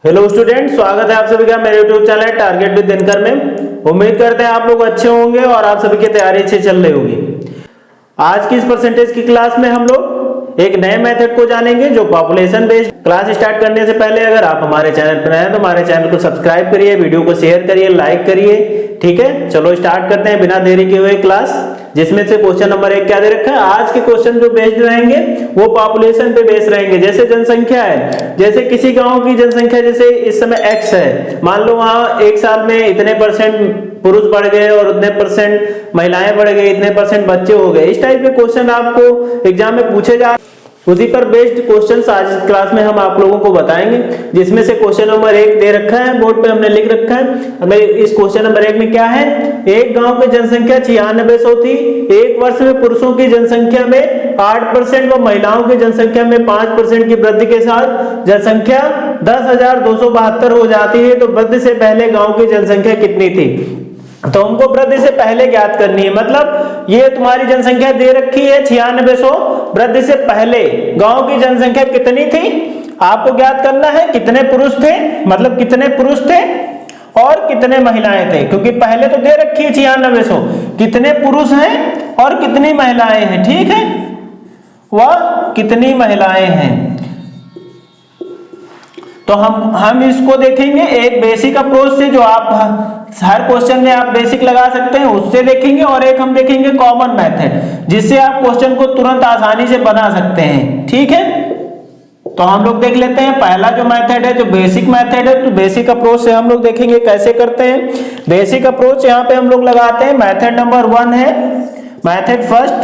Hello student, स्वागत है आप सभी का मेरे YouTube channel target with Dinkar में। उम्मीद करते हैं आप लोग अच्छे होंगे और आप सभी की तैयारी अच्छी चल रही होगी। आज की इस परसेंटेज की क्लास में हम लोग एक नए मेथड को जानेंगे जो पॉपुलेशन बेस्ड। क्लास स्टार्ट करने से पहले अगर आप हमारे चैनल पर नए हैं तो हमारे चैनल को सब्सक्राइब करिए, वीडियो को शेयर करिए, लाइक करिए। ठीक है, चलो स्टार्ट करते हैं बिना देरी के हुए क्लास, जिसमें से क्वेश्चन नंबर 1 क्या दे रखा है। आज के क्वेश्चन जो बेस्ड रहेंगे वो पॉपुलेशन पे बेस्ड रहेंगे। जैसे जनसंख्या है, जैसे किसी गांव की जनसंख्या जैसे इस समय x है, मान लो वहां एक साल में इतने परसेंट पुरुष बढ़ गए और उतने परसेंट महिलाएं बढ़ गई, इतने परसेंट बच्चे हो गए। इस टाइप के क्वेश्चन आपको एग्जाम में पूछे जा, उसी पर बेस्ड क्वेश्चंस आज क्लास में हम आप लोगों को बताएंगे। जिसमें से क्वेश्चन नंबर 1 दे रखा है, बोर्ड पे हमने लिख रखा है। हमें इस क्वेश्चन नंबर 1 में क्या है, एक गांव की जनसंख्या 9600 थी। एक वर्ष में पुरुषों की जनसंख्या में 8% व महिलाओं की जनसंख्या में 5% की वृद्धि के साथ जनसंख्या 10,272 हो जाती है। तो वृद्धि से पहले गांव की जनसंख्या कितनी थी? तो हमको वृद्धि से पहले ज्ञात करनी है। मतलब ये तुम्हारी जनसंख्या दे रखी है 9600, वृद्धि से पहले गांव की जनसंख्या कितनी थी आपको ज्ञात करना है। कितने पुरुष थे, मतलब कितने पुरुष थे और कितने महिलाएं थे, क्योंकि पहले तो दे रखी है 9600, कितने पुरुष हैं और कितनी महिलाएं हैं। ठीक है, वह कितनी महिलाएं हैं। तो हम इसको देखेंगे एक बेसिक अप्रोच से, जो आप हर क्वेश्चन में आप बेसिक लगा सकते हैं, उससे देखेंगे। और एक हम देखेंगे कॉमन मेथड, जिससे आप क्वेश्चन को तुरंत आसानी से बना सकते हैं। ठीक है, तो हम लोग देख लेते हैं पहला जो मेथड है, जो बेसिक मेथड है। तो बेसिक अप्रोच से हम लोग देखेंगे कैसे करते हैं। बेसिक अप्रोच यहाँ पे हम लोग लगाते हैं। मेथड नंबर 1 है, मेथड फर्स्ट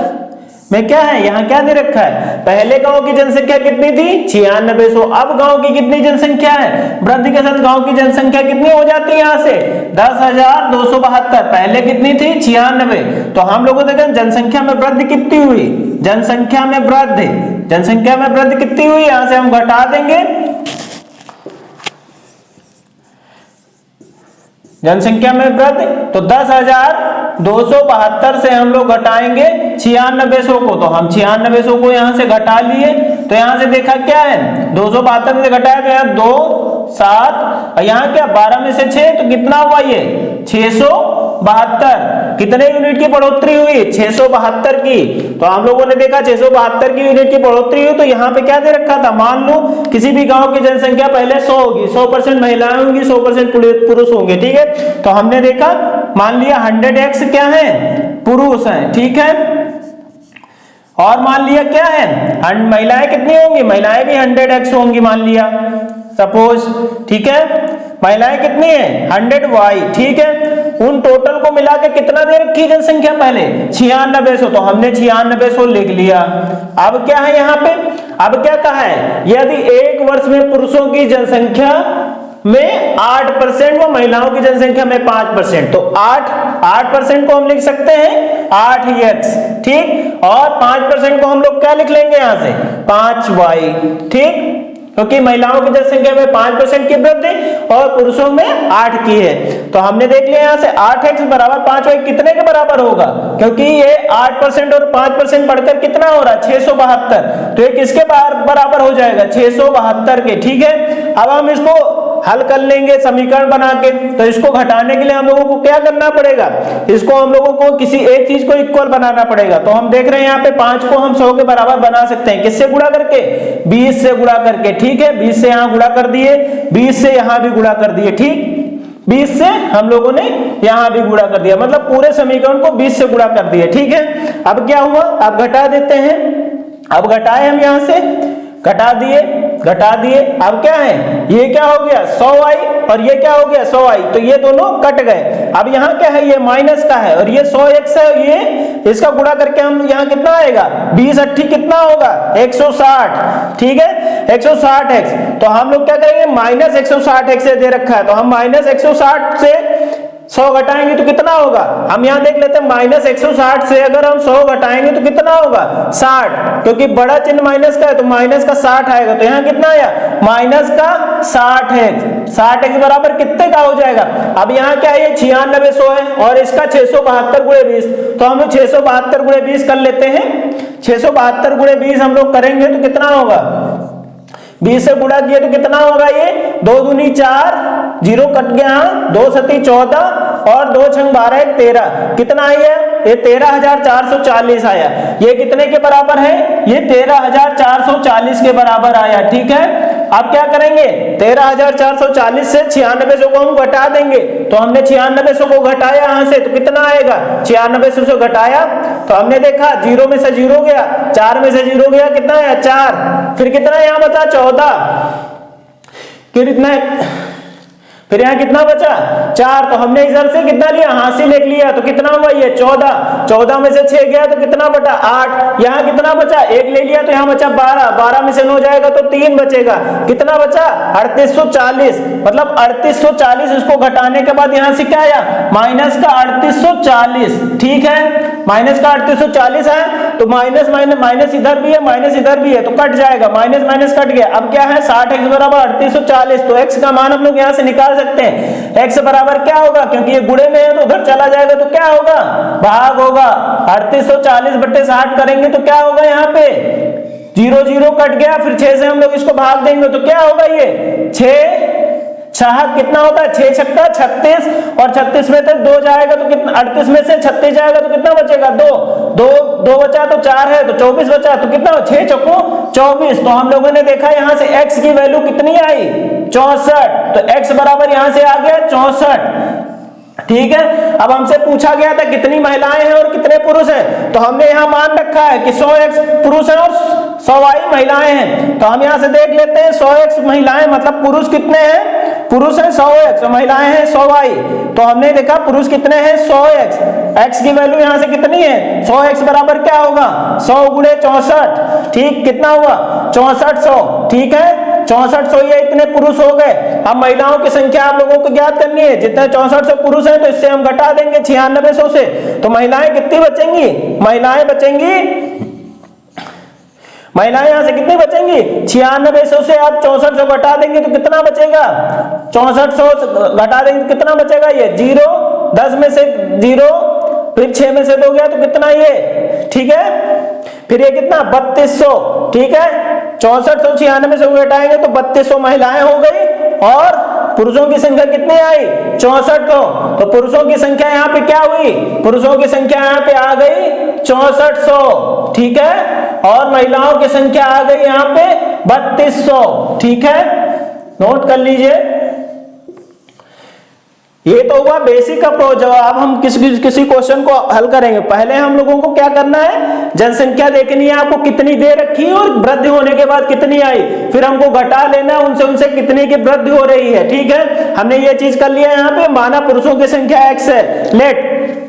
में क्या है, यहाँ क्या दे रखा है, पहले गांव की जनसंख्या कितनी थी 9600। अब गांव की कितनी जनसंख्या है, वृद्धि के साथ गांव की जनसंख्या कितनी हो जाती है यहाँ से 10,272। पहले कितनी थी 96। तो हम लोगों ने देखा जनसंख्या में वृद्धि कितनी हुई, जनसंख्या में वृद्धि कितनी हुई, यहां से हम घटा देंगे। जनसंख्या में वृद्धि तो 10,272 से हम लोग घटाएंगे 9600 को। तो हम 9600 को यहां से घटा लिए। तो यहां से देखा क्या है, 272 से घटाया तो यहाँ 2 7 और यहाँ क्या 12 में से 6, तो कितना हुआ ये 672। कितने यूनिट की बढ़ोतरी हुई 672 की। तो हम लोगों ने देखा 672 की यूनिट की बढ़ोतरी हुई। तो यहाँ पे क्या दे रखा था, मान लो किसी भी गांव की जनसंख्या पहले 100 होगी, 100% महिलाएं होंगी, 100% पुरुष होंगे। ठीक है, तो हमने देखा मान लिया 100x क्या है, पुरुष हैं। ठीक है, और मान लिया क्या है, महिलाएं कितनी होंगी, महिलाएं भी 100x होंगी मान लिया सपोज। ठीक है, महिलाएं कितनी है 100y। ठीक है, उन टोटल को मिला के कितना दे रखी जनसंख्या पहले 9600। तो हमने 9600 लिख लिया। अब क्या है यहाँ पे, अब क्या कहा है, यदि एक वर्ष में पुरुषों की जनसंख्या में 8% व महिलाओं की जनसंख्या में 5%, तो 8% को हम लिख सकते हैं 8x। ठीक, और 5% को हम लोग क्या लिख लेंगे यहाँ से 5y। ठीक, क्योंकि महिलाओं की जनसंख्या में 5% की वृद्धि और पुरुषों में 8 की है। तो हमने देख लिया यहाँ से 8x बराबर 5y कितने के बराबर होगा, क्योंकि ये 8% और 5% बढ़कर कितना हो रहा है 672। तो ये किसके बराबर हो जाएगा 672 के। ठीक है, अब हम इसको हल कर लेंगे समीकरण बना के। तो इसको घटाने के लिए हम लोगों को क्या करना पड़ेगा, इसको हम लोगों को किसी एक चीज को इक्वल बनाना पड़ेगा। तो हम देख रहे हैं यहाँ पे 5 को हम 100 के बराबर बना सकते हैं, किससे गुणा करके 20 से गुणा करके। ठीक है, 20 से यहाँ गुणा कर दिए, 20 से यहाँ भी गुणा कर दिए। ठीक, 20 से हम लोगों ने यहाँ भी गुणा कर दिया, मतलब पूरे समीकरण को 20 से गुणा कर दिया। ठीक है, अब क्या हुआ, अब घटा देते हैं। अब घटाए हम यहाँ से, घटा दिए। अब क्या है, ये क्या हो गया 100y और ये क्या हो गया 100y, तो ये दोनों कट गए। अब यहाँ क्या है, ये माइनस का है और ये 100x है, ये इसका गुणा करके हम यहाँ कितना आएगा 20 8 कितना होगा 160। ठीक है, 160x। तो हम लोग क्या करेंगे, माइनस 160x से दे रखा है, तो हम माइनस 160 से 100 घटाएंगे तो कितना होगा, हम यहाँ देख लेते हैं माइनस 160 से अगर हम 100 घटाएंगे तो कितना होगा 60, क्योंकि बड़ा चिन्ह माइनस का है तो माइनस का 60 आएगा। तो यहाँ कितना आया माइनस का 60x बराबर कितने का हो जाएगा। अब यहाँ क्या है, ये 9600 है और इसका 672 गुणे 20, तो हम लोग 672 गुणे 20 कर लेते हैं। 672 गुणे 20 हम लोग करेंगे तो कितना होगा, 20 से गुणा किए तो कितना होगा, ये 2 दूनी 4, 0 कट गया, 2 सती 14 और 2 छंग 12 1 13, कितना आई है? ये 13,440 आया। ये कितने के बराबर है? ये 13,440 के बराबर आया। ठीक है, अब क्या करेंगे? 13,440 से 9600 को हम घटा देंगे। तो हमने 9600 को घटाया यहां से, तो कितना आएगा? 9600 से घटाया तो हमने देखा 0 में से 0 गया, 4 में से 0 गया, कितना है? 4। फिर कितना यहां बचा? 14। फिर यहाँ कितना बचा? 4। तो हमने इधर से कितना लिया? हासिल एक लिया, तो कितना हुआ? ये 14। 14 में से 6 गया तो कितना बटा? 8। यहाँ कितना बचा? 1 ले लिया तो यहाँ बचा 12। 12 में से 9 जाएगा तो 3 बचेगा, कितना बचा? 3840। मतलब 3840, इसको घटाने के बाद यहाँ से क्या आया? माइनस का 3840। ठीक है, माइनस का 3840 है, तो माइनस माइनस माइनस इधर भी है, माइनस इधर भी है, तो कट जाएगा, माइनस माइनस कट गया। अब क्या है? 60x बराबर 3840। तो x का मान हम लोग यहाँ से निकाल सकते हैं। x बराबर क्या होगा? क्योंकि ये गुणे में है तो उधर चला जाएगा, तो क्या होगा? भाग होगा। 3840 बटे 60 करेंगे तो क्या होगा? यहाँ पे 0 0 कट गया, फिर 6 से हम लोग इसको भाग देंगे तो क्या होगा? ये 6 6 कितना होता है? 6 छक्का 36, और 36 में से 2 जाएगा तो कितना? 38 में से 36 जाएगा तो कितना बचेगा? 2 बचा तो 4 है, तो 24 बचा, तो कितना? 6 चौको 24। तो हम लोगों ने देखा यहाँ से x की वैल्यू कितनी आई? 64। तो x बराबर यहाँ से आ गया 64। ठीक है, अब हमसे पूछा गया था कितनी महिलाएं हैं और कितने पुरुष हैं, तो हमने यहाँ मान रखा है कि 100x पुरुष हैं और 100y महिलाएं हैं। तो हम यहाँ से देख लेते हैं 100x महिलाएं, मतलब पुरुष कितने हैं? पुरुष है 100x, महिलाएं हैं 100y। तो हमने देखा पुरुष कितने हैं? 100x। x की वैल्यू यहाँ से कितनी है? 100x बराबर क्या होगा? 100 गुणे 64। ठीक, कितना हुआ? 6400। ठीक है, 6400 ये इतने पुरुष हो गए। अब महिलाओं की संख्या आप लोगों को ज्ञात करनी है। जितने 6400 पुरुष हैं तो इससे हम घटा देंगे 9600 से, तो महिलाएं कितनी बचेंगी? महिलाएं यहां से कितनी बचेंगी? 9600 से आप 6400 घटा देंगे तो कितना बचेगा? 6400 घटा देंगे तो कितना बचेगा? ये 0, 10 में से 0, फिर 6 में से 2 गया तो कितना? ये। ठीक है, फिर ये कितना? 3200। ठीक है, 6400 96 से घटाएंगे तो 3200 महिलाएं हो गई, और पुरुषों की संख्या कितनी आई? 6400। तो पुरुषों की संख्या यहाँ पे क्या हुई? पुरुषों की संख्या यहाँ पे आ गई 6400। ठीक है, और महिलाओं की संख्या आ गई यहाँ पे 3200। ठीक है, नोट कर लीजिए। ये तो हुआ बेसिक अप्रोच। अब हम किसी क्वेश्चन को हल करेंगे, पहले हम लोगों को क्या करना है? जनसंख्या देखनी है आपको, कितनी दे रखी है और वृद्धि होने के बाद कितनी आई, फिर हमको घटा लेना उनसे कितने की वृद्धि हो रही है। ठीक है, हमने ये चीज कर लिया। यहाँ पे माना पुरुषों की संख्या x है,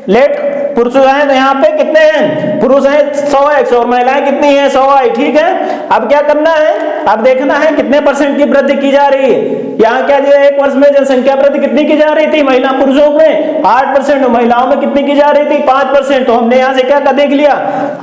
लेट पुरुष हैं तो यहाँ पे कितने हैं? पुरुष हैं 100x और महिलाएं कितनी हैं? 100y। ठीक है, अब क्या करना है? अब देखना है कितने % की वृद्धि की जा रही है। यहाँ क्या दिया? 1 वर्ष में जनसंख्या वृद्धि कितनी की जा रही थी? महिला पुरुषों में 8%, और महिलाओं में कितनी की जा रही थी? 5%। तो हमने यहाँ से क्या कर देख लिया?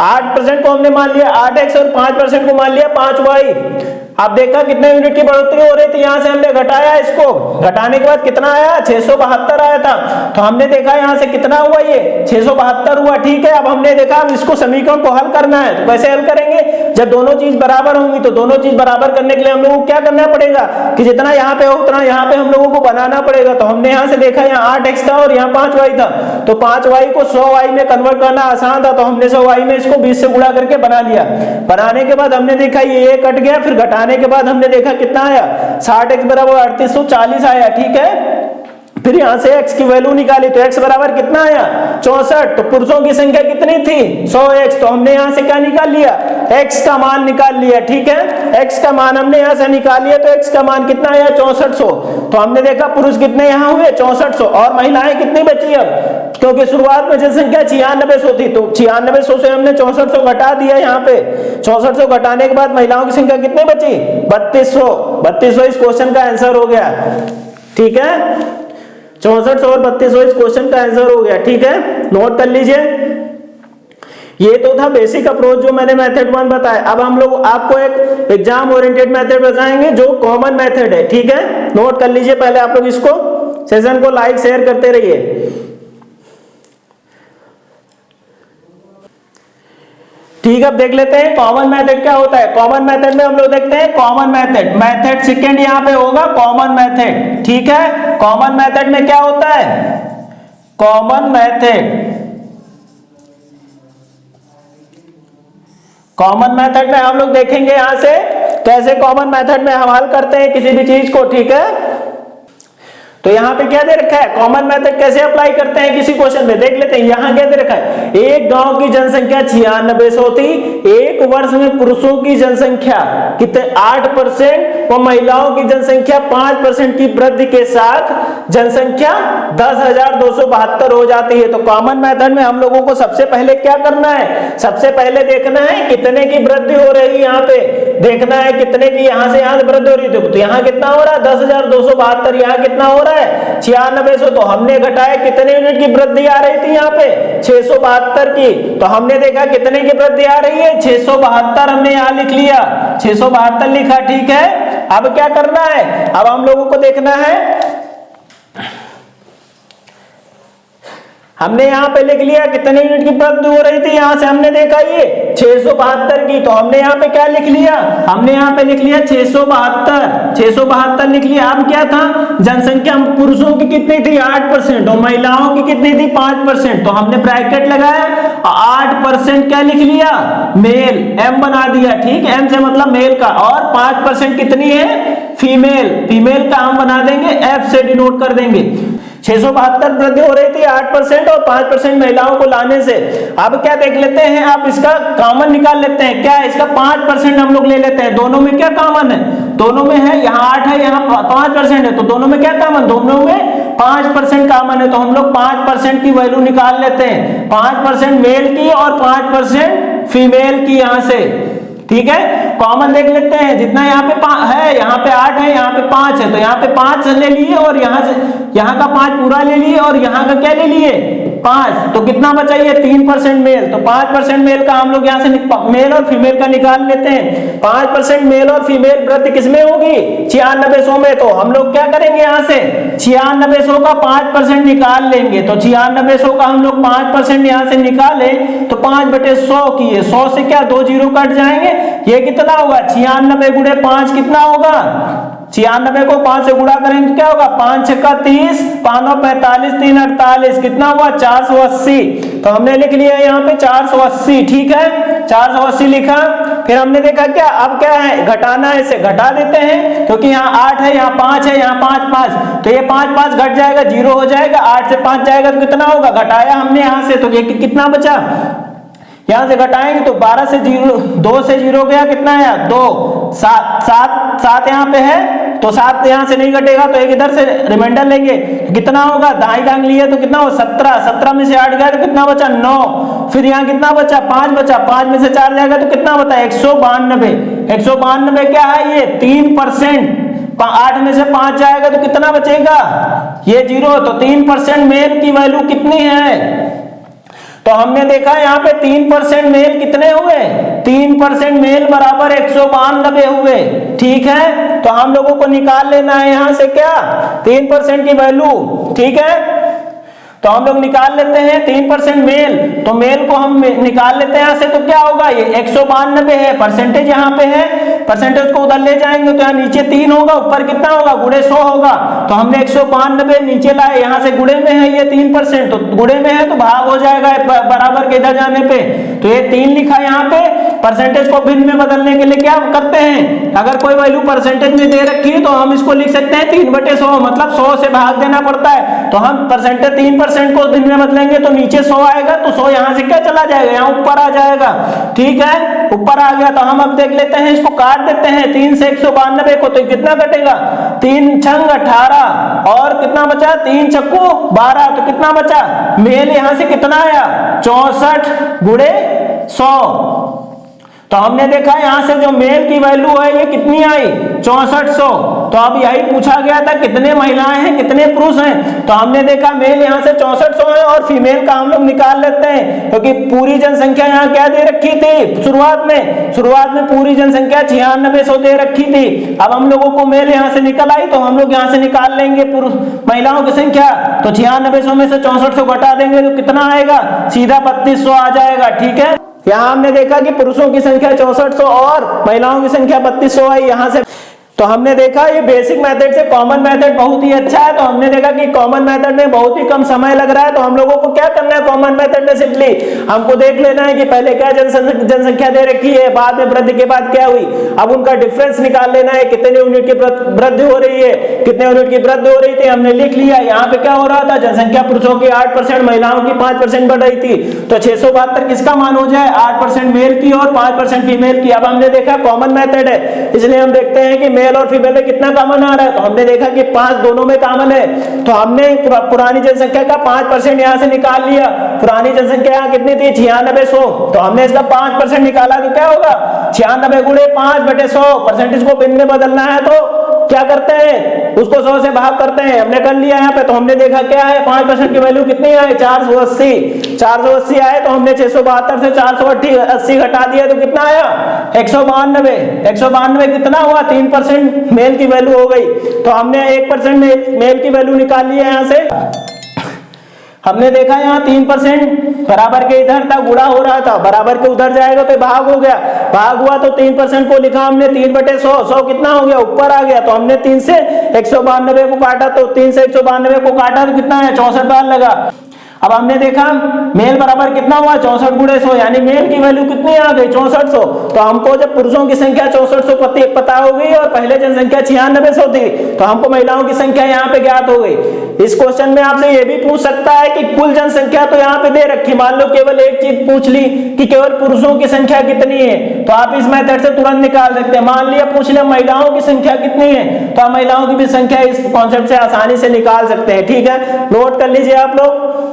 8% को हमने मान लिया 8x और 5% को मान लिया 5y। अब देखा कितने यूनिट की बढ़ोतरी हो रही थी, यहाँ से हमने घटाया, इसको घटाने के बाद कितना आया? 672 आया था। तो हमने देखा यहाँ से कितना हुआ? ये 672 हुआ। ठीक है, अब हमने देखा अब इसको समीकरण को हल करना है, तो कैसे हल करेंगे? जब दोनों चीज बराबर होंगी, तो दोनों चीज बराबर करने के लिए हम लोगों को क्या करना पड़ेगा कि जितना यहाँ पे हो उतना यहाँ पे हम लोगों को बनाना पड़ेगा। तो हमने यहाँ से देखा यहाँ 8x था और यहाँ 5y था, तो 5y को 100y में कन्वर्ट करना आसान था, तो हमने 100y में इसको 20 से गुणा करके बना लिया। बनाने के बाद हमने देखा ये कट गया, फिर घटाने के बाद हमने देखा कितना आया? 60x बराबर 3840 आया। ठीक है, फिर यहां से x की वैल्यू निकाली तो x बराबर कितना आया? 64। तो पुरुषों की संख्या कितनी थी? 100x। तो हमने यहां से क्या निकाल लिया? x का मान निकाल लिया। ठीक है, x का मान हमने यहां से निकाल लिया, तो x का मान कितना आया? 6400। तो हमने देखा पुरुष कितने यहां हुए? 6400, और महिलाएं कितनी बची? अब क्योंकि शुरुआत में जनसंख्या 9600 थी, तो 9600 से हमने 6400 घटा दिया। यहाँ पे 6400 घटाने के बाद महिलाओं की संख्या कितनी बची? 3200। 3200 इस क्वेश्चन का आंसर हो गया। ठीक है, 6400 और 3200 इस क्वेश्चन का आंसर हो गया। ठीक है, नोट कर लीजिए। ये तो था बेसिक अप्रोच जो मैंने मेथड 1 बताया। अब हम लोग आपको एक एग्जाम ओरिएंटेड मेथड बताएंगे जो कॉमन मेथड है। ठीक है, नोट कर लीजिए। पहले आप लोग इसको सेशन को लाइक शेयर करते रहिए। ठीक है, अब देख लेते हैं कॉमन मेथड क्या होता है। कॉमन मेथड में हम लोग देखते हैं कॉमन मेथड, मेथड सेकंड यहाँ पे होगा कॉमन मेथड। ठीक है, कॉमन मेथड में क्या होता है, कॉमन मेथड, कॉमन मेथड में हम लोग देखेंगे यहां से कैसे कॉमन मेथड में हम हल करते हैं किसी भी चीज को। ठीक है, तो यहाँ पे क्या दे रखा है, कॉमन मेथड कैसे अप्लाई करते हैं किसी क्वेश्चन में, देख लेते हैं। यहाँ क्या दे रखा है, एक गांव की जनसंख्या 9600 थी, एक वर्ष में पुरुषों की जनसंख्या कितने 8% और महिलाओं की जनसंख्या 5% की वृद्धि के साथ जनसंख्या 10,272 हो जाती है। तो कॉमन मेथड में हम लोगों को सबसे पहले क्या करना है, सबसे पहले देखना है कितने की वृद्धि हो रही है, यहाँ पे देखना है कितने की यहाँ से वृद्धि हो रही है। तो यहाँ कितना हो रहा है 10,272, यहाँ कितना हो रहा है 9600। तो हमने घटाया कितने यूनिट की वृद्धि आ रही थी यहाँ पे 672 की, तो हमने देखा कितने की वृद्धि आ रही है 672, हमने यहाँ लिख लिया 672 लिखा। ठीक है, अब क्या करना है, अब हम लोगों को देखना है, हमने यहाँ पे लिख लिया कितने यूनिट की वृद्धि हो रही थी, यहां से हमने देखा ये 672 की, तो हमने यहाँ पे क्या लिख लिया, हमने यहाँ पे लिख लिया 672 लिख लिया। अब क्या था, जनसंख्या पुरुषों की कितनी थी 8% और महिलाओं की कितनी थी 5%, तो हमने ब्रैकेट लगाया 8% क्या लिख लिया मेल, एम बना दिया। ठीक है, एम से मतलब मेल का, और 5% कितनी है फीमेल, फीमेल का हम बना देंगे एफ से डिनोट कर देंगे। 672 वृद्धि हो रही थी 8% और 5% महिलाओं को लाने से। अब क्या देख लेते हैं, आप इसका कॉमन निकाल लेते हैं, क्या है इसका 5% हम लोग ले लेते हैं, दोनों में क्या कॉमन है, दोनों में है, यहाँ 8 है यहाँ 5% है, तो दोनों में क्या कॉमन, दोनों में 5% कॉमन है, तो हम लोग 5% की वैल्यू निकाल लेते हैं, 5% मेल की और 5% फीमेल की यहाँ से। ठीक है, कॉमन देख लेते हैं, जितना यहाँ पे है, यहाँ पे 8 है, यहाँ पे 5 है, तो यहाँ पे 5 ले लिए और यहाँ से यहाँ का 5 पूरा ले लिए और यहाँ का क्या ले लिए 5, तो कितना बचा ये 3% मेल, तो 5% मेल का हम लोग यहाँ से मेल और फीमेल का निकाल लेते हैं। 5% मेल और फीमेल वृद्धि किसमें होगी 9600 में, तो हम लोग क्या करेंगे यहाँ से 9600 का 5% निकाल लेंगे, तो 9600 का हम लोग 5% यहाँ से निकाले तो 5/100 की है, 100 से क्या 2 जीरो कट जाएंगे, ये कितना होगा 96 गुणे 5 कितना होगा, 96 को 5 से गुणा करेंगे तो क्या होगा 5 6 का 30, 5 9 45, 3 48, कितना हुआ 480, तो हमने लिख लिया यहाँ पे 480। ठीक है, 480 लिखा, फिर हमने देखा क्या, अब क्या है घटाना है, इसे घटा देते हैं क्योंकि यहाँ 8 है, यहाँ 5 है, यहाँ 5 5, तो ये 5 5 घट जाएगा, 0 हो जाएगा, 8 से 5 जाएगा तो कितना होगा, घटाया हमने यहाँ से, तो ये कितना बचा, यहां से घटाएंगे तो 12 से 0, 2 से 0 गया, कितना है 2, 7 यहाँ पे है, तो 7 यहां से नहीं घटेगा, तो एक इधर से रिमाइंडर लेंगे तो कितना होगा, दाएं टांग लिए तो कितना होगा 17 में से 8 गया तो कितना बचा 9, फिर यहाँ कितना बचा 5 बचा, 5 में से 4 जाएगा तो कितना बता 192 क्या है ये 3%, 8 में से 5 जाएगा तो कितना बचेगा ये 0, तो 3% मेल की वैल्यू कितनी है, तो हमने देखा यहाँ पे 3% मेल कितने हुए, 3% मेल बराबर 192 हुए। ठीक है, तो हम लोगों को निकाल लेना है यहाँ से क्या 3% की वैल्यू। ठीक है, तो हम लोग निकाल लेते हैं 3% मेल, तो मेल को हम निकाल लेते हैं यहाँ से, तो क्या होगा ये 192 है, परसेंटेज यहाँ पे है, परसेंटेज को उधर ले जाएंगे तो यहाँ नीचे 3 होगा, ऊपर कितना होगा गुणे 100 होगा, तो हमने 192 नीचे लाए, यहाँ से गुणे में है ये 3%, तो गुणे में है तो भाग हो जाएगा बराबर के इधर जाने पे, तो ये 3 लिखा यहाँ पे। परसेंटेज को भिन्न में बदलने के लिए क्या करते हैं, अगर कोई वैल्यू परसेंटेज में दे रखी है तो हम इसको लिख सकते हैं 3/100, मतलब 100 से भाग देना पड़ता है, तो हम परसेंटेज 3% को भिन्न में बदलेंगे तो नीचे 100 आएगा, तो 100 यहाँ से क्या चला जाएगा, यहाँ ऊपर आ जाएगा। ठीक है, ऊपर आ गया, तो हम अब देख लेते हैं, इसको काट देते हैं 3 से 192 को, तो कितना कटेगा 3 छंग 18 और कितना बचा 3 चक्कू 12, तो कितना बचा मेल यहाँ से कितना आया 64 गुणे 100, तो हमने देखा यहां से जो मेल की वैल्यू है ये कितनी आई 6400, तो अब यही पूछा गया था कितने महिलाएं हैं कितने पुरुष हैं, तो हमने देखा मेल यहां से 6400 है और फीमेल का हम लोग निकाल लेते हैं, क्योंकि पूरी जनसंख्या यहाँ क्या दे रखी थी शुरुआत में पूरी जनसंख्या 9600 दे रखी थी। अब हम लोगों को मेल यहाँ से निकल आई, तो हम लोग यहाँ से निकाल लेंगे पुरुष महिलाओं की संख्या, तो 9600 में से 6400 घटा देंगे तो कितना आएगा सीधा 3200 आ जाएगा। ठीक है, यहाँ हमने देखा कि पुरुषों की संख्या 6400 और महिलाओं की संख्या 3200 आई। यहाँ से तो हमने देखा ये बेसिक मेथड से कॉमन मेथड बहुत ही अच्छा है। तो हमने देखा कि कॉमन मेथड में बहुत ही कम समय लग रहा है। तो हम लोगों को क्या करना है कॉमन मेथड में, सिंपली हमको देख लेना है कि पहले क्या जनसंख्या दे रखी है, बाद में वृद्धि के बाद क्या हुई, अब उनका डिफरेंस निकाल लेना है, कितने यूनिट की वृद्धि हो रही है, कितने यूनिट की वृद्धि हो रही थी, हमने लिख लिया। यहाँ पे क्या हो रहा था, जनसंख्या पुरुषों की 8%, महिलाओं की 5% बढ़ रही थी। तो 672 किसका मान हो जाए, 8% मेल की और 5% फीमेल की। अब हमने देखा कॉमन मेथड है, इसलिए हम देखते हैं कि मेल और फीमेल में कितना कॉमन आ रहा है। तो हमने देखा कि 5 दोनों में कॉमन है। तो हमने पुरानी जनसंख्या का 5% यहां से निकाल लिया। पुरानी जनसंख्या यहाँ कितनी थी, 9600। तो हमने इसका 5% निकाला तो क्या होगा, 96 गुणे 5/100। परसेंटेज को बिन में बदलना है तो क्या करते हैं, उसको 100 से भाग करते हैं। हमने कर लिया यहाँ पे। तो हमने देखा क्या है, 5% की वैल्यू कितनी है, 480 आए। तो हमने 672 से 480 घटा दिया तो कितना आया, 192 कितना हुआ, 3% मेल की वैल्यू हो गई। तो हमने 1% मेल की वैल्यू निकाल ली है यहाँ से। हमने देखा यहाँ 3% बराबर के इधर था, गुणा हो रहा था, बराबर के उधर जाएगा तो भाग हो गया, भाग हुआ तो 3% को लिखा हमने 3/100। 100 कितना हो गया, ऊपर आ गया। तो हमने 3 से 192 को काटा, तो 3 से 192 को काटा तो कितना है, 64 बार लगा। अब हमने देखा मेल बराबर कितना हुआ, 64 गुणे 100, यानी मेल की वैल्यू कितनी आ गई, 6400। तो हमको जब पुरुषों की संख्या 6400 पता हो गई और पहले जनसंख्या 9600 थी, तो हमको महिलाओं की संख्या यहाँ पे ज्ञात हो गई। इस क्वेश्चन में आपसे ये भी पूछ सकता है कि कुल जनसंख्या तो यहाँ पे दे रखी, मान लो केवल एक चीज पूछ ली कि केवल पुरुषों की संख्या कितनी है, तो आप इस मेथड से तुरंत निकाल सकते हैं। मान लिया पूछ लिया महिलाओं की संख्या कितनी है, तो आप महिलाओं की भी संख्या इस कॉन्सेप्ट से आसानी से निकाल सकते हैं। ठीक है, नोट कर लीजिए आप लोग।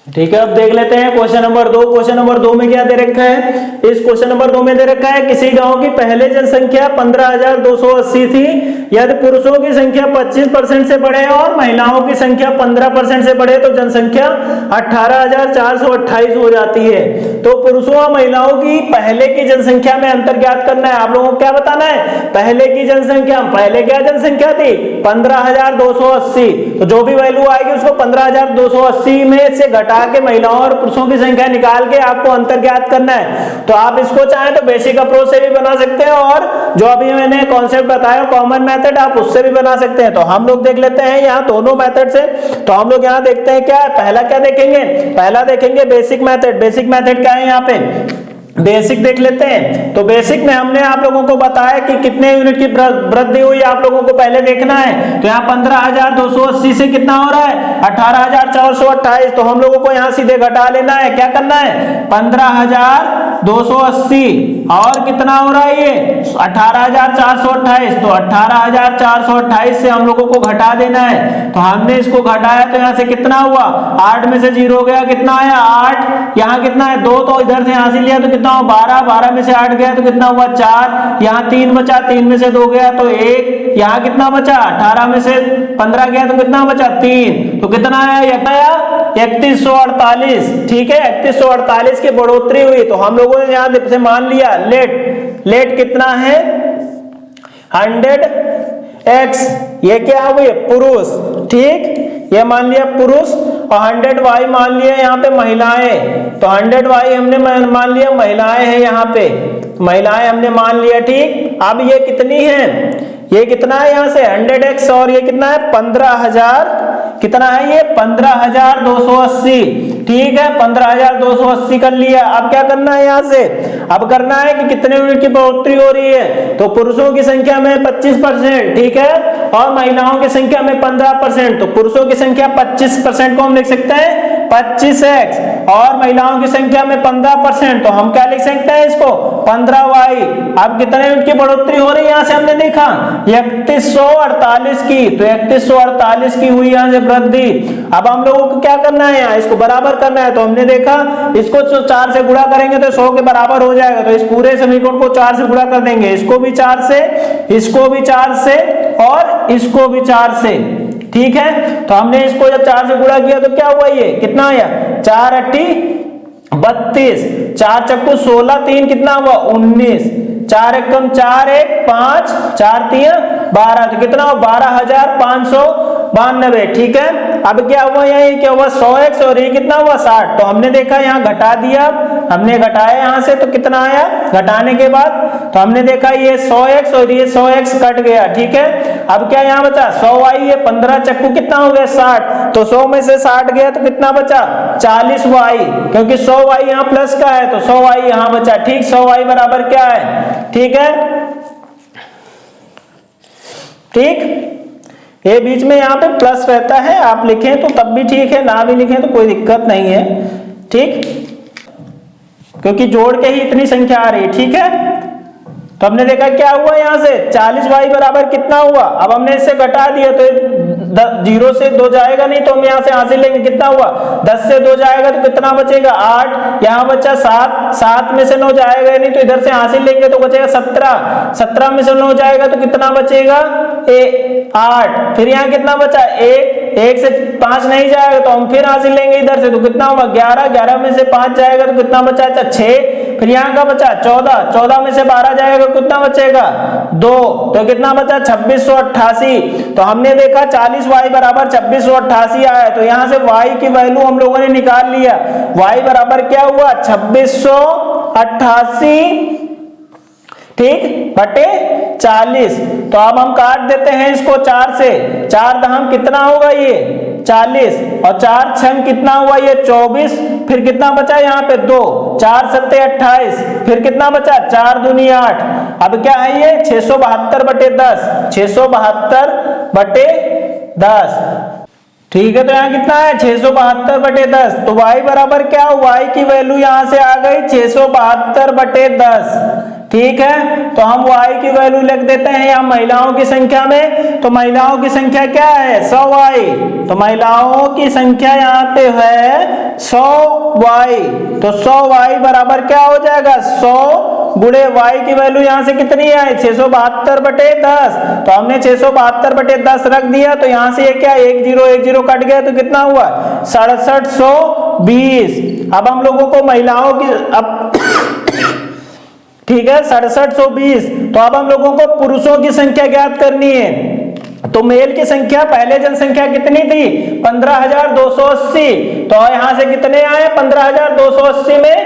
ठीक है, अब देख लेते हैं क्वेश्चन नंबर 2। क्वेश्चन नंबर 2 में क्या दे रखा है, इस क्वेश्चन नंबर 2 में दे रखा है किसी गांव की पहले जनसंख्या 15,280 थी, यदि पुरुषों की संख्या 25% से बढ़े और महिलाओं की संख्या 15% से बढ़े तो जनसंख्या 18,428 हो जाती है। तो पुरुषों और महिलाओं की पहले की जनसंख्या में अंतर ज्ञात करना है। आप लोगों को क्या बताना है, पहले की जनसंख्या, पहले क्या जनसंख्या थी, 15,280। तो जो भी वैल्यू आएगी उसको 15,280 में से घटा के महिलाओं और पुरुषों की संख्या निकाल के आपको अंतर ज्ञात करना है। तो आप इसको चाहे तो बेसिक अप्रोच से भी बना सकते हैं और जो अभी मैंने कॉन्सेप्ट बताया कॉमन मेथड, आप उससे भी बना सकते हैं। तो हम लोग देख लेते हैं यहाँ दोनों मेथड से। तो हम लोग यहाँ देखते हैं क्या, पहला क्या देखेंगे, पहला देखेंगे बेसिक मेथड। बेसिक मेथड क्या है, यहाँ पे बेसिक देख लेते हैं। तो बेसिक में हमने आप लोगों को बताया कि कितने यूनिट की वृद्धि हुई, आप लोगों को पहले देखना है। तो यहाँ 15,280 से कितना हो रहा है, 18,428। तो हम लोगों को यहाँ सीधे घटा लेना है। क्या करना है, 15,280 और कितना हो रहा है ये 18,428। तो 18,428 से हम लोगों को घटा देना है। तो हमने इसको घटाया तो यहाँ से कितना हुआ, 8 में से 0 गया, कितना आया 8। यहाँ कितना है 2, तो इधर से यहाँ से लिया तो कितना 12 में से 8 गया तो कितना हुआ 4। यहाँ 3 बचा, 3 में से 2 गया तो 1। यहाँ कितना बचा, 18 में से 15 गया तो कितना बचा 3। तो कितना आया, 3148। ठीक है, 3148 की बढ़ोतरी हुई। तो हम लोगों ने यहाँ से मान लिया लेट कितना है 100x, ये क्या हुई पुरुष, ठीक, ये मान लिया पुरुष, और 100y मान लिया यहाँ पे महिलाएं। तो 100y हमने मान लिया महिलाएं हैं, यहाँ पे महिलाएं हमने मान लिया। ठीक, अब ये कितनी है, ये कितना है यहाँ से 100x और ये कितना है 15,000, कितना है ये 15,280। ठीक है, 15,280 कर लिया। अब क्या करना है यहाँ से, अब करना है कि कितने यूनिट की बढ़ोतरी हो रही है। तो पुरुषों की संख्या में 25%, ठीक है, और महिलाओं की संख्या में 15%। तो पुरुषों की संख्या 25% को हम लिख सकते हैं 25x और महिलाओं की संख्या में 15%, तो हम क्या लिख सकते हैं इसको 15y। अब कितने यूनिट की बढ़ोतरी हो रही है यहाँ से हमने देखा 3148 की, तो 3148 की हुई यहाँ से वृद्धि। अब हम लोगों को क्या करना है, यहाँ इसको बराबर करना है, तो हमने देखा इसको 4 से गुणा करेंगे तो 100 के बराबर हो जाएगा, तो इस पूरे समीकरण को 4 से गुणा कर देंगे, इसको भी 4 से, इसको भी 4 से और इसको भी 4 से। ठीक है, तो हमने इसको जब 4 से गुणा किया तो क्या हुआ, ये कितना आया 4 8 32, 4 चक्कू 16, 3 कितना हुआ 19, 4 एकम 4 1 5, 4 3 12, तो कितना हुआ 12,592। ठीक है, अब क्या हुआ, यहाँ क्या हुआ 100x और ये कितना हुआ 60, तो हमने देखा यहाँ घटा दिया, हमने घटाया यहाँ से तो कितना आया, घटाने के बाद तो हमने देखा ये 100x और ये 100x कट गया। ठीक है, अब क्या यहाँ बचा 100y, ये 15 चक्कू कितना हो गया 60, तो 100 में से 60 गया तो कितना बचा 40y, क्योंकि 100y यहाँ प्लस का है तो 100y यहाँ बचा। ठीक, 100y बराबर क्या है, ठीक है, ठीक, ये बीच में यहाँ पे प्लस रहता है, आप लिखें तो तब भी ठीक है, ना भी लिखें तो कोई दिक्कत नहीं है। ठीक, क्योंकि जोड़ के ही इतनी संख्या आ रही है। ठीक है, तो हमने देखा क्या हुआ यहाँ से 40y बराबर कितना हुआ, अब हमने इससे घटा दिया तो 0 से 2 जाएगा नहीं तो हम यहाँ से हासिल लेंगे, कितना हुआ 10 से 2 जाएगा तो कितना बचेगा 8, यहाँ बचा 7, 7 में से 9 जाएगा नहीं तो इधर से हासिल लेंगे तो बचेगा 17, 17 में से 9 जाएगा तो कितना बचेगा 8, फिर यहाँ कितना बचा 1 से 5 नहीं जाएगा तो हम फिर हासिल लेंगे इधर से तो कितना होगा 11, 11 में से 5 जाएगा तो कितना बचा 6, फिर यहाँ का बचा 14, 14 में से 12 जाएगा कितना बचेगा 2, तो कितना बचा 2688। तो हमने देखा 40y बराबर 2688 आया, तो यहाँ से y की वैल्यू हम लोगों ने निकाल लिया, y बराबर क्या हुआ 2688, ठीक, बटे 40। तो अब हम काट देते हैं इसको 4 से, 4 दहम कितना होगा ये 40 और 4 छंग कितना हुआ ये 24, फिर कितना बचा यहाँ पे 2, 4 सत्ते 28, फिर कितना बचा 4 दूनी 8। अब क्या है ये 672 बटे 10, 672 बटे 10। ठीक है, तो यहाँ कितना है 672 बटे 10, तो y बराबर क्या हो, y की वैल्यू यहाँ से आ गई 672 बटे 10। ठीक है, तो हम y की वैल्यू लिख देते हैं यहाँ महिलाओं की संख्या में, तो महिलाओं की संख्या क्या है 100y, तो महिलाओं की संख्या यहाँ पे है 100y, तो 100y बराबर क्या हो जाएगा 100 गुणे y की वैल्यू यहाँ से कितनी है 672 बटे 10, तो हमने 672 बटे 10 रख दिया, तो यहाँ से ये क्या 1 0 कट गया तो कितना हुआ 6720। अब हम लोगों को महिलाओं की अब ठीक है 6720, तो अब हम लोगों को पुरुषों की संख्या ज्ञात करनी है, तो मेल की संख्या पहले जनसंख्या कितनी थी 15280, तो यहां से कितने आए 15280 में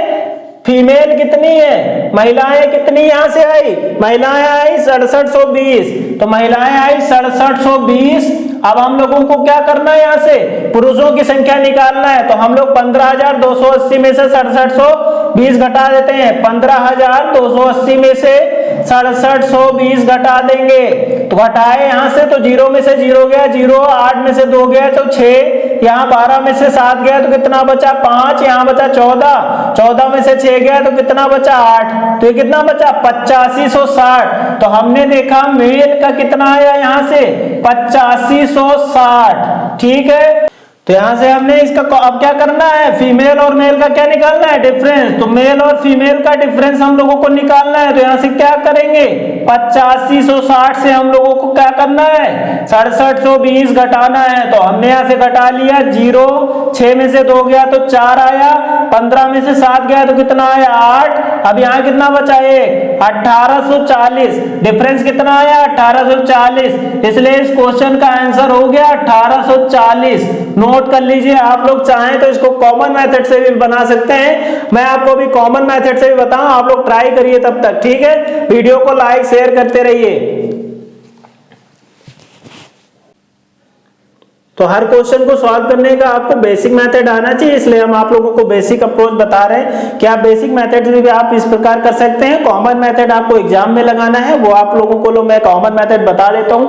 फीमेल कितनी है, महिलाएं कितनी यहां से आई, महिलाएं आई 6720, तो महिलाएं आई 6720। अब हम लोगों को क्या करना है यहाँ से पुरुषों की संख्या निकालना है, तो हम लोग 15280 में से 6720 घटा देते हैं, 15280 में से 6720 घटा देंगे, तो घटाए यहाँ से तो 0 में से 0 गया 0, 8 में से 2 गया तो 6, यहाँ 12 में से 7 गया तो कितना बचा 5, यहाँ बचा 14, 14 में से 6 गया तो कितना बचा 8, तो ये कितना बचा 8560। तो हमने देखा मेल का कितना आया यहाँ से 8560। ठीक है, तो यहां से हमने इसका अब क्या करना है फीमेल और मेल का क्या निकालना है डिफरेंस, तो मेल और फीमेल का डिफरेंस हम लोगों को निकालना है, तो यहां से क्या करेंगे 8560 से हम लोगों को क्या करना है 6720 घटाना है, तो हमने यहां से घटा लिया 0, 6 में से 2 गया तो 4 आया, 15 में से 7 गया तो कितना आया 8, अब यहाँ कितना बचा 1 1840, डिफरेंस कितना आया 1840, इसलिए इस क्वेश्चन का आंसर हो गया 1840। नोट कर लीजिए, आप लोग चाहें तो इसको कॉमन मेथड से भी बना सकते हैं, मैं आपको भी कॉमन मेथड से भी बताऊं, आप लोग ट्राई करिए तब तक। ठीक है, वीडियो को लाइक शेयर करते रहिए। तो हर क्वेश्चन को सॉल्व करने का आपको बेसिक मेथड आना चाहिए, इसलिए हम आप लोगों को बेसिक अप्रोच बता रहे हैं कि आप बेसिक मेथड से भी आप इस प्रकार कर सकते हैं। कॉमन मेथड आपको एग्जाम में लगाना है, वो आप लोगों को मैं कॉमन मेथड बता देता हूँ,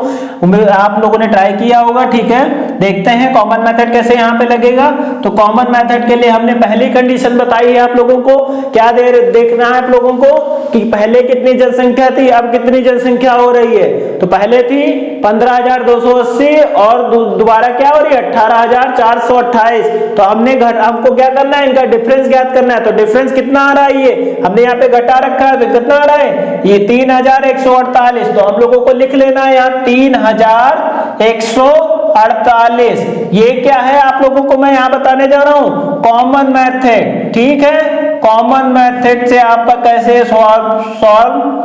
आप लोगों ने ट्राई किया होगा। ठीक है, देखते हैं कॉमन मेथड कैसे यहाँ पे लगेगा। तो कॉमन मेथड के लिए हमने पहली कंडीशन बताई है आप लोगों को, क्या देखना है आप लोगों को कि पहले कितनी जनसंख्या थी, अब कितनी जनसंख्या हो रही है। तो पहले थी 15,280 और दोबारा क्या हो रही है 18,428। तो हमको क्या करना है, इनका डिफरेंस ज्ञात करना है। तो डिफरेंस कितना आ रहा है, ये हमने यहाँ पे घटा रखा है, तो कितना आ रहा है ये 3,148। तो हम लोगों को लिख लेना है यहाँ 3,148। ये क्या है आप लोगों को मैं यहाँ बताने जा रहा हूं, कॉमन मेथड। ठीक है, कॉमन मेथड से आपका कैसे सॉल्व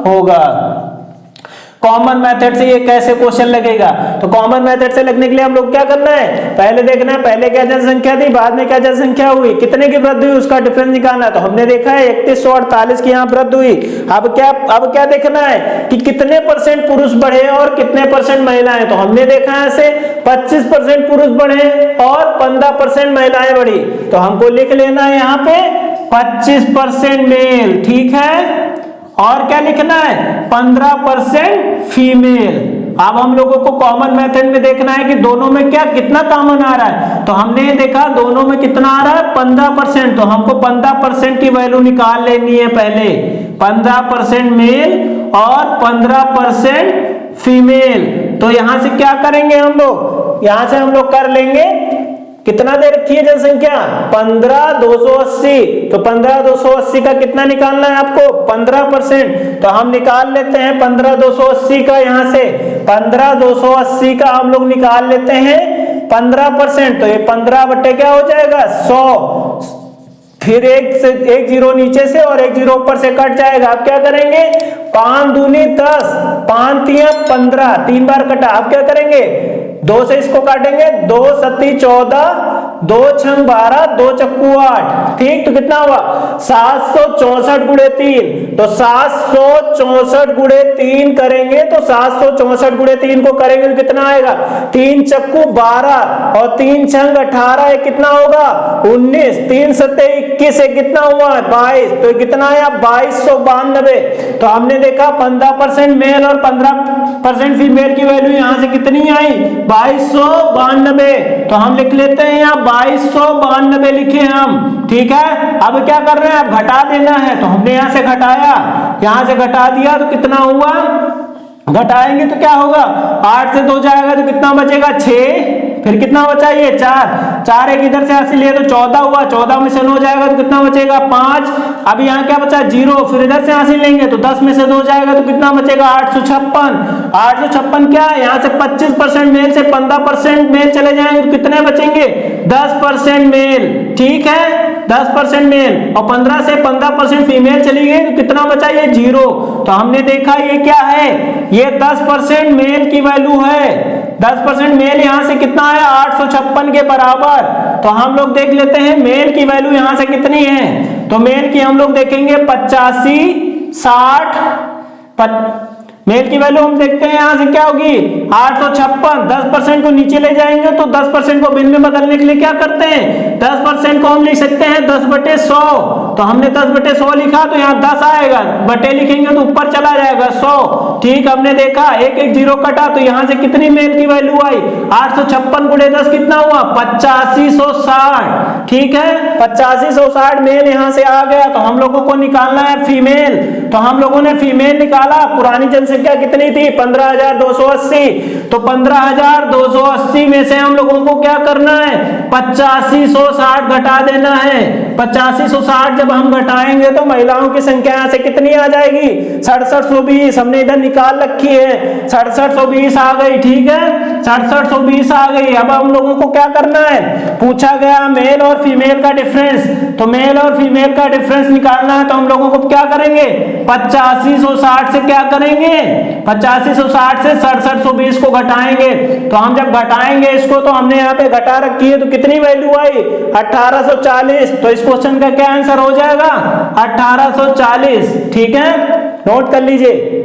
होगा, कॉमन मेथड से ये कैसे क्वेश्चन लगेगा। तो कॉमन मेथड से लगने के लिए हम लोग क्या करना है, पहले देखना है पहले क्या जनसंख्या थी, बाद में क्या जनसंख्या हुई, कितने की वृद्धि हुई, उसका डिफरेंस निकालना है। तो हमने देखा है 3148 की यहाँ वृद्धि हुई। अब क्या देखना है कि कितने परसेंट पुरुष बढ़े और कितने परसेंट महिलाएं। तो हमने देखा है ऐसे 25% पुरुष बढ़े और 15% महिलाएं बढ़ी। तो हमको लिख लेना है यहाँ पे 25% मेल, ठीक है, और क्या लिखना है 15% फीमेल। अब हम लोगों को कॉमन मेथड में देखना है कि दोनों में क्या कितना कॉमन आ रहा है। तो हमने देखा दोनों में कितना आ रहा है 15%। तो हमको 15% की वैल्यू निकाल लेनी है पहले, 15% मेल और 15% फीमेल। तो यहां से क्या करेंगे हम लोग, यहां से हम लोग कर लेंगे कितना दे रखी है जनसंख्या 15,280। तो 15,280 का कितना निकालना है आपको 15%। तो हम निकाल लेते हैं 15,280 का, यहां से 15,280 का हम लोग निकाल लेते हैं 15%। तो ये 15 बटे क्या हो जाएगा 100, फिर एक जीरो नीचे से और एक जीरो ऊपर से कट जाएगा। अब क्या करेंगे 5 दूनी 10, 5 तिया 15, 3 बार कटा। अब क्या करेंगे 2 से इसको काटेंगे, 2 सत्ती 14, 2 छंग 12, 2 चक्कू 8। ठीक, तो कितना हुआ 764 गुणे 3। तो 764 गुणे 3 करेंगे तो 764 गुणे 3 को करेंगे तो कितना आएगा 3 चक्कू 12 और 3 छंग 18, कितना होगा 19, 3 सत्ते 21, कितना हुआ 22। तो कितना आया 2292। तो हमने देखा 15% मेल और 15% फीमेल की वैल्यू यहां से कितनी आई 2292। तो हम लिख लेते हैं यहाँ 2292 लिखे हम। ठीक है, अब क्या कर रहे हैं, अब घटा देना है। तो हमने यहां से घटाया, यहां से घटा दिया तो कितना हुआ, घटाएंगे तो क्या होगा 8 से 2 जाएगा तो कितना बचेगा 6, फिर कितना बचा ये 4 एक इधर से 80 लिए तो 14 हुआ, 14 में से 9 जाएगा तो कितना बचेगा 5। अब यहाँ क्या बचा 0, फिर इधर से 80 लेंगे तो 10 में से 2 जाएगा तो कितना बचेगा 856। 856 क्या है, यहाँ से 25% मेल से 15% मेल चले जाएंगे तो कितने बचेंगे 10% मेल। ठीक है, 10% मेल और 15 से 15% फीमेल चली गई तो कितना बचा ये 0। तो हमने देखा ये क्या है, ये 10% मेल की वैल्यू है। 10% मेल यहां से कितना है 856 के बराबर। तो हम लोग देख लेते हैं मेल की वैल्यू यहां से कितनी है। तो मेल की हम लोग देखेंगे 85, 60। मेल की वैल्यू हम देखते हैं यहां से क्या होगी 856। 10% को नीचे ले जाएंगे तो 10% को भिन्न में बदलने के लिए क्या करते हैं 10% को हम लिख सकते हैं 10/100। तो हमने 10/100 लिखा तो यहाँ 10 आएगा, बटे लिखेंगे तो ऊपर चला जाएगा 100। ठीक, हमने देखा एक जीरो कटा तो यहाँ से कितनी मेल की वैल्यू आई 856 गुणे 10 कितना हुआ 8560। ठीक है, 8560 मेल यहाँ से आ गया। तो हम लोगों को निकालना है फीमेल। तो हम लोगों ने फीमेल निकाला, पुरानी जनसंख्या कितनी थी 15,280। तो 15,280 में से हम लोगों को क्या करना है 8560 घटा देना है। 8560 जब हम घटाएंगे तो महिलाओं की संख्या यहाँ से कितनी आ जाएगी 6720। हमने इधर निकाल रखी है 6720 आ गई। ठीक है, 6720 आ गई। अब हम लोगों को क्या करना है, पूछा गया मेल और फीमेल का डिफरेंस। तो मेल और फीमेल का डिफरेंस निकालना है तो हम लोगों को क्या करेंगे 8560 से क्या करेंगे 8560 से 6720 को घटाएंगे। तो हम जब घटाएंगे इसको तो हमने यहाँ पे घटा रखी है तो कितनी वैल्यू आई 1840। तो इस क्वेश्चन का क्या आंसर हो जाएगा 1840। ठीक है, नोट कर लीजिए।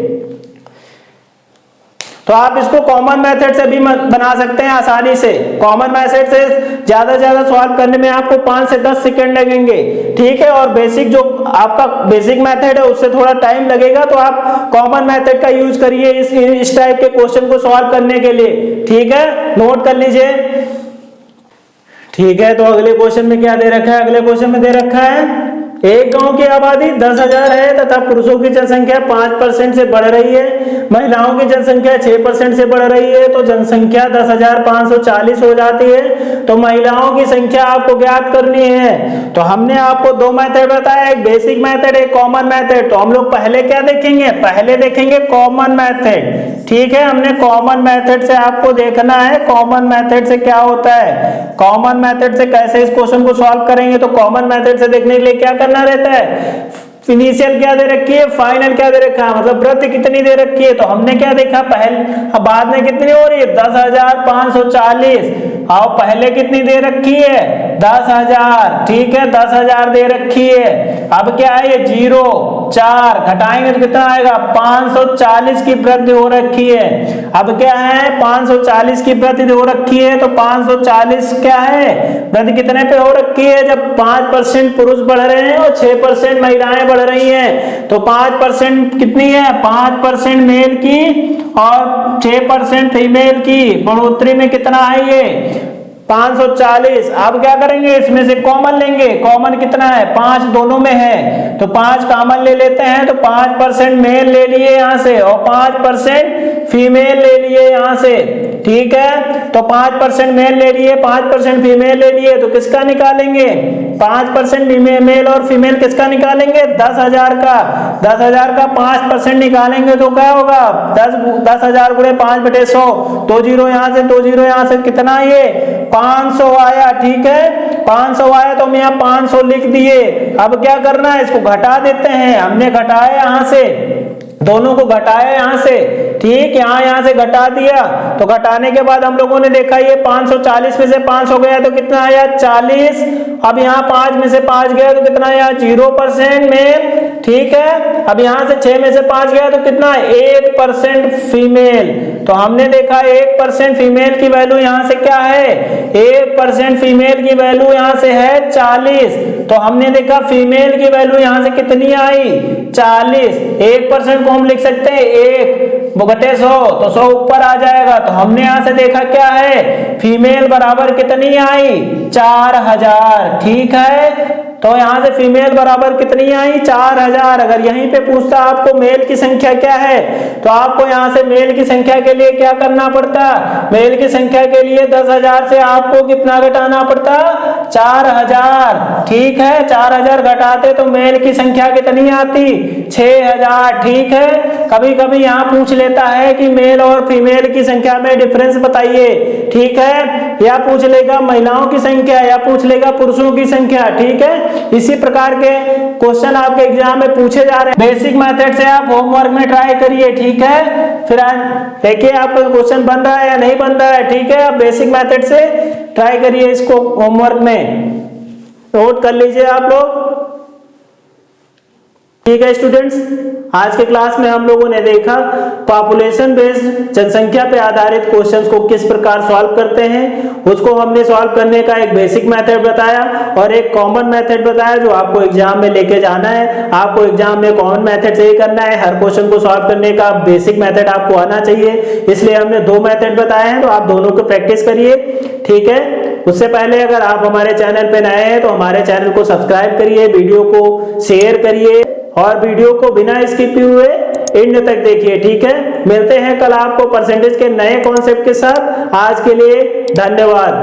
तो आप इसको कॉमन मेथड से भी बना सकते हैं आसानी से। कॉमन मेथड से ज्यादा सॉल्व करने में आपको 5 से 10 सेकंड लगेंगे। ठीक है, और बेसिक जो आपका बेसिक मेथड है उससे थोड़ा टाइम लगेगा, तो आप कॉमन मेथड का यूज करिए इस टाइप के क्वेश्चन को सॉल्व करने के लिए। ठीक है, नोट कर लीजिए। ठीक है, तो अगले क्वेश्चन में क्या दे रखा है? अगले क्वेश्चन में दे रखा है एक गांव की आबादी 10,000 है तथा पुरुषों की जनसंख्या 5% से बढ़ रही है, महिलाओं की जनसंख्या 6% से बढ़ रही है, तो जनसंख्या 10,540 हो जाती है। तो महिलाओं की संख्या आपको ज्ञात करनी है। तो हमने आपको दो मेथड बताया, एक बेसिक मेथड, एक कॉमन मेथड। तो हम लोग पहले क्या देखेंगे? पहले देखेंगे कॉमन मेथड। ठीक है, हमने कॉमन मेथड से आपको देखना है कॉमन मेथड से क्या होता है, कॉमन मेथड से कैसे इस क्वेश्चन को सॉल्व करेंगे। तो कॉमन मेथड से देखने के लिए क्या करना रहता है? इनिशियल क्या दे रखी है, फाइनल क्या दे रखा है, मतलब वृद्धि कितनी दे रखी है। तो हमने क्या देखा पहले, अब बाद में कितनी हो रही है? 10,540। और पहले कितनी दे रखी है? 10,000। ठीक है, 10,000 दे रखी है। अब क्या है? ये 0 4 घटाएंगे तो कितना आएगा? 540 की वृद्धि हो रखी है। अब क्या है? 540 की वृद्धि हो रखी है। तो 540 क्या है? वृद्धि कितने पे हो रखी है? जब 5% पुरुष बढ़ रहे हैं और 6% महिलाएं बढ़ रही हैं। तो 5% कितनी है? 5% मेल की और 6% फीमेल की बढ़ोतरी में कितना है? ये 540। अब क्या करेंगे? इसमें से कॉमन लेंगे। कॉमन कितना है? 5 दोनों में है, तो 5 कॉमन ले लेते हैं। तो 5% मेल ले लिए यहां से और 5% फीमेल ले लिए यहां से। ठीक है, तो 5% मेल ले लिए, 5% फीमेल ले लिए, तो किसका निकालेंगे? 5% मेल और फीमेल किसका निकालेंगे? 10,000 का। 10,000 का 5% निकालेंगे तो क्या होगा? 10,000 गुणे 5/100। 2 जीरो यहां से, 2 जीरो यहां से, कितना ये 500 आया। ठीक है, 500 आया तो हम यहाँ 500 लिख दिए। अब क्या करना है? इसको घटा देते हैं। हमने घटाया यहां से, दोनों को घटाया यहां से। ठीक, यहां से घटा दिया। तो घटाने के बाद हम लोगों ने देखा ये 540 में से 5 हो गया तो कितना आया? 40। अब यहाँ 5 में से 5 गया तो कितना आया? 0% मेल। ठीक है, अब यहां से 6 में से 5 गया तो कितना? 1% फीमेल। तो हमने देखा 1% फीमेल की वैल्यू यहां से क्या है? 1% फीमेल की वैल्यू यहां से है 40। तो हमने देखा फीमेल की वैल्यू यहां से कितनी आई? 40। 1% को हम लिख सकते हैं 1/100, तो 100 ऊपर आ जाएगा। तो हमने यहां से देखा क्या है? फीमेल बराबर कितनी आई? 4,000। ठीक है, तो यहां से फीमेल बराबर कितनी आई? 4,000। अगर यहीं पे पूछता आपको मेल की संख्या क्या है, तो आपको यहां से मेल की संख्या के लिए क्या करना पड़ता? मेल की संख्या के लिए 10,000 से आपको कितना घटाना पड़ता? 4,000। ठीक है, 4,000 घटाते तो मेल की संख्या कितनी आती? 6,000। ठीक है, कभी कभी यहाँ पूछ लेता है कि मेल और फीमेल की संख्या में डिफरेंस बताइए। ठीक है, या पूछ लेगा महिलाओं की संख्या या पूछ लेगा पुरुषों की संख्या। ठीक है, इसी प्रकार के क्वेश्चन आपके एग्जाम में पूछे जा रहे हैं। बेसिक मेथड से आप होमवर्क में ट्राई करिए। ठीक है, फिर देखिए आपका क्वेश्चन बन रहा है या नहीं बन रहा है। ठीक है, आप बेसिक मेथड से ट्राई करिए इसको होमवर्क में, नोट कर लीजिए आप लोग। ठीक है स्टूडेंट्स, आज के क्लास में हम लोगों ने देखा पॉपुलेशन बेस्ड जनसंख्या पे आधारित क्वेश्चंस को किस प्रकार सॉल्व करते हैं। उसको हमने सॉल्व करने का एक बेसिक मेथड बताया और एक कॉमन मेथड बताया जो आपको एग्जाम में लेके जाना है। आपको एग्जाम में कॉमन मेथड से ही करना है, हर क्वेश्चन को सॉल्व करने का बेसिक मेथड आपको आना चाहिए। इसलिए हमने 2 मेथड बताए हैं, तो आप दोनों को प्रैक्टिस करिए। ठीक है, उससे पहले अगर आप हमारे चैनल पे नए हैं तो हमारे चैनल को सब्सक्राइब करिए, वीडियो को शेयर करिए और वीडियो को बिना स्किप हुए एंड तक देखिए। ठीक है, मिलते हैं कल आपको परसेंटेज के नए कॉन्सेप्ट के साथ। आज के लिए धन्यवाद।